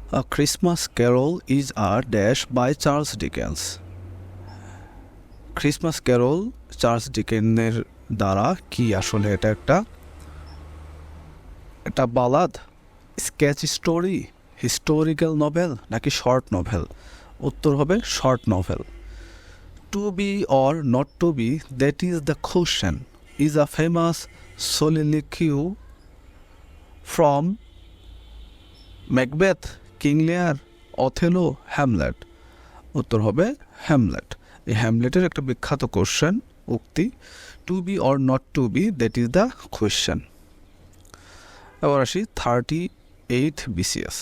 A Christmas Carol is a dash by Charles Dickens. Christmas carol Charles ডিকেনের দ্বারা কি আসলে এটা একটা ballad, sketch story, historical novel নাকি শর্ট নভেল? উত্তর হবে short novel. To be or not to be, that is the question, is a famous soliloquy from Macbeth, King Lear, Othello, Hamlet. উত্তর হবে হ্যামলেট। এই হ্যামলেটের একটা বিখ্যাত কোশ্চেন উক্তি, to be or not to be, that is the question. এবার আসি 38 BCS।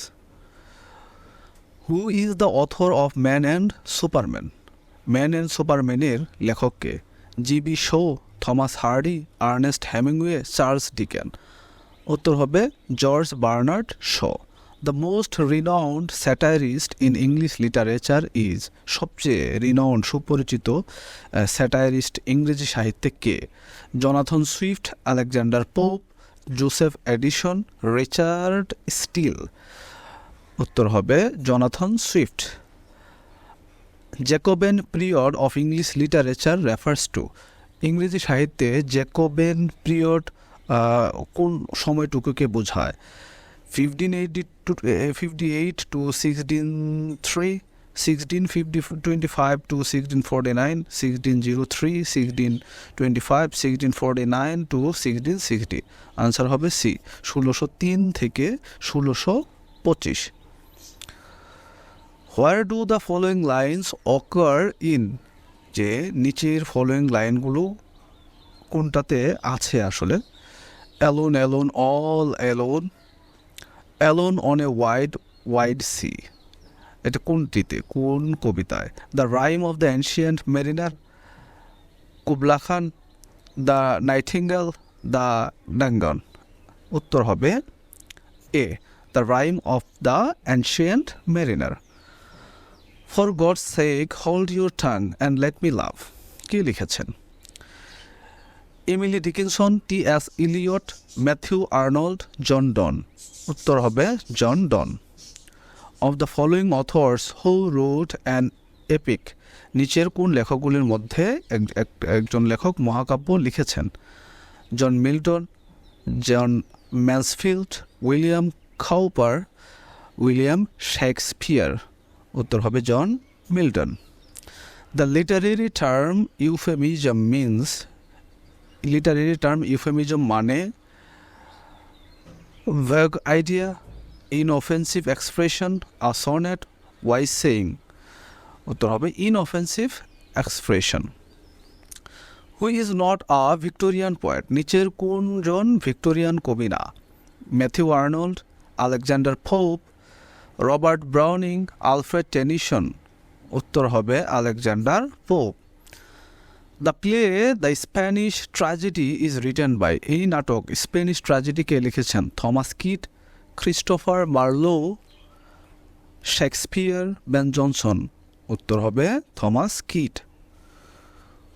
Who is the author of man and superman? Man and সুপারম্যানের লেখককে? GB Shaw, Thomas Hardy, Ernest Hemingway, Charles Dicken. উত্তর হবে George Bernard Shaw. The most renowned satirist in English literature is, সবচেয়ে renowned সুপরিচিত satirist ইংরেজি সাহিত্যে কে? Jonathan Swift, Alexander Pope, Joseph Addison, Richard Steele. উত্তর হবে Jonathan Swift. Jacobean period of English literature refers to, ইংরেজি সাহিত্যে জ্যাকোবেন পিরিয়ড কোন সময়টুকুকে বোঝায়? 1558 to 1603, 1625 to 1649, 1603, 1625, 1649 to 1660। আনসার হবে সি, 1603 থেকে 1625। Where do the following lines occur in, যে নিচের ফলোয়িং লাইনগুলো কোনটাতে আছে আসলে? Alone, alone, all alone, alone on a wide wide sea. এটা কোনটিতে, কোন কবিতায়? The rime of the ancient mariner, Kubla Khan, the nightingale, the dungeon. উত্তর হবে A, the rime of the ancient mariner. For God's sake hold your tongue and let me love, কে লিখেছেন? Emily Dickinson, TS. Eliot, Matthew Arnold, John Donne. উত্তর হবে John Donne. Of the following authors who wrote an epic, নিচের কোন লেখকগুলির মধ্যে একজন লেখক মহাকাব্য লিখেছেন? John Milton, John Mansfield, William Cowper, William Shakespeare. উত্তর হবে John Milton. The literary term euphemism means, literary term euphemism মানে vague idea, inoffensive expression, a sonnet, wise saying। উত্তর হবে inoffensive expression। Who is not a Victorian poet, নিচের কোনজন Victorian কবি না? Matthew Arnold, Alexander Pope, Robert Browning, Alfred Tennyson. উত্তর হবে Alexander Pope. The play The Spanish Tragedy is written by, এই নাটক স্প্যানিশ ট্র্যাজেডিকে লিখেছেন Thomas Kyd, Christopher Marlowe, Shakespeare, Ben Jonson. উত্তর হবে Thomas Kyd.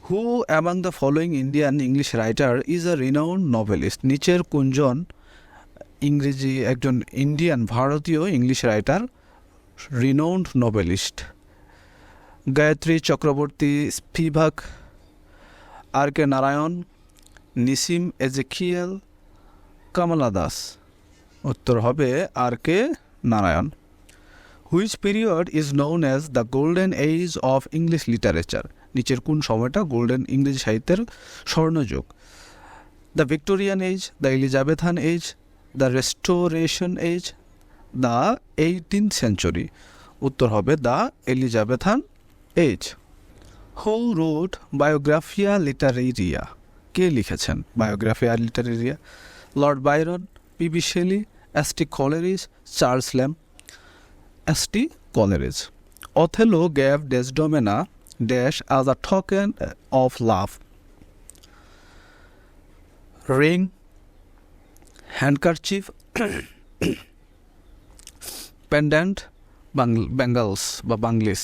Who among the following Indian English writer is a renowned novelist, নিচের কোনজন ইংরেজি একজন ইন্ডিয়ান ভারতীয় English writer renowned novelist? Gayatri Chakravorty, Spivak, R K Narayan, Nissim Ezekiel, Kamala Das. উত্তর হবে R K Narayan. Which period is known as the golden age of English literature, নিচের কোন সময়টা গোল্ডেন ইংরেজি সাহিত্যের স্বর্ণযুগ? The Victorian age, the Elizabethan age, the Restoration age, the 18th century। উত্তর হবে the Elizabethan age. Who wrote Biographia Literaria, কে লিখেছেন Biographia Literaria? Lord Byron, PB Shelley, ST. Coleridge, Charles Lamb. ST. কলেরিজ। Othello gave Desdemona dash as a token of love? Ring, handkerchief, pendant, bangles বা bangles.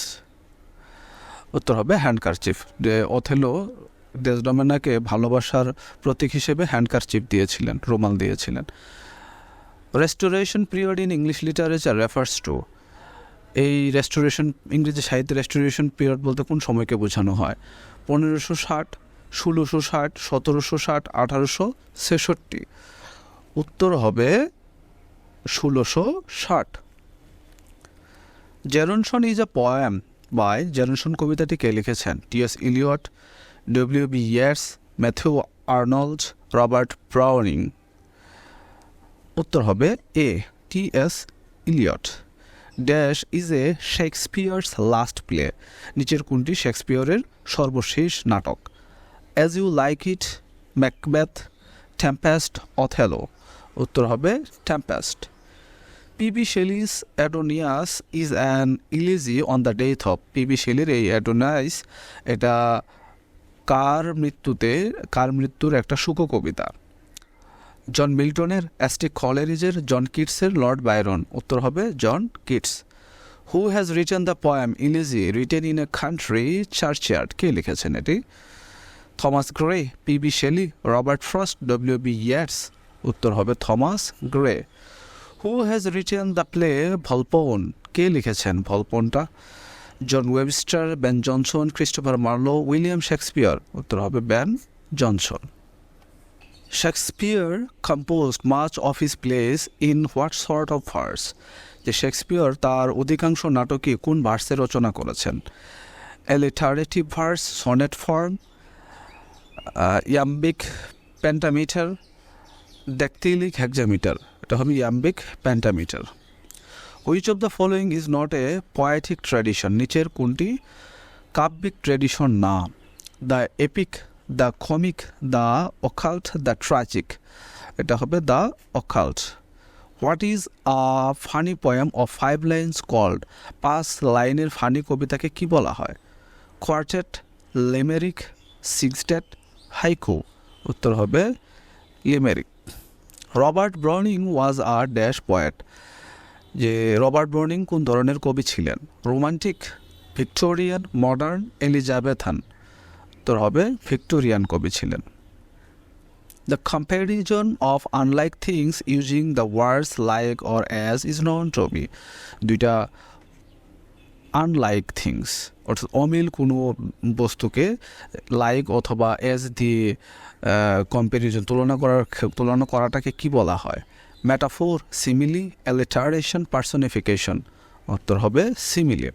উত্তর হবে handkerchief. Othello ডেসডেমোনাকে ভালোবাসার প্রতীক হিসেবে handkerchief দিয়েছিলেন, রুমাল দিয়েছিলেন। Restoration period in English literature refers to এই restoration, ইংরেজি সাহিত্যে রেস্টোরেশন পিরিয়ড বলতে কোন সময়কে বোঝানো হয়? 1560, 1660, 1760, 1866। উত্তর হবে 1660। Gerontion is a poem by, Gerontion কবিতাটি কে লিখেছেন? TS. Eliot, WB. Yeats, Matthew Arnold, Robert Browning. উত্তর হবে A, TS. Eliot. Dash is a Shakespeare's last play, নিচের কোনটি শেক্সপিয়রের সর্বশেষ নাটক? As you like it, Macbeth, Tempest, Othello. উত্তর হবে Tempest. PB Shelley's Adonais is an elegy on the death of, PB শেলির এই অ্যাডোনাইস এটা কার মৃত্যুর একটা শোক কবিতা? জন মিল্টনের, অ্যাস্টিক কলেরিজের, জন কিটসের, লর্ড বায়রন। উত্তর হবে John Keats. Who has written the poem elegy written in a country churchyard, কে লিখেছেন এটি? Thomas Gray, PB Shelley, Robert Frost, WB. Yeats. উত্তর হবে Thomas Gray. Who has written the play Volpone, কে লিখেছেন ভলপনটা? John Webster, Ben Jonson, Christopher Marlowe, William Shakespeare. উত্তর হবে Ben Jonson. Shakespeare composed much of his plays in what sort of verse, যে Shakespeare তার অধিকাংশ নাটকই কোন ভার্সে রচনা করেছেন? Alliterative verse, sonnet form, iambic pentameter, dactylic hexameter. এটা হবে iambic pentameter. Which of the following is not a poetic tradition, নিচের কোনটি কাব্যিক ট্র্যাডিশন না? The epic, the comic, the occult, the tragic. এটা হবে the occult. What is a funny poem of 5 lines called, 5 লাইনের funny কবিতাকে কি বলা হয়? Quartet, limerick, sextet, haiku. উত্তর হবে limerick. Robert Browning was a dash poet, যে রবার্ট ব্রাউনিং কোন ধরনের কবি ছিলেন? Romantic, Victorian, modern, Elizabethan. উত্তর হবে ভিক্টোরিয়ান কবি ছিলেন। The comparison of unlike things using the words like or as is known to be, দুইটা আনলাইক থিংস অর্থাৎ অমিল কোনো বস্তুকে লাইক অথবা অ্যাজ দিয়ে কম্প্যারিজন তুলনা করাটাকে কি বলা হয়? Metaphor, simile, alliteration, personification. উত্তর হবে সিমিলি।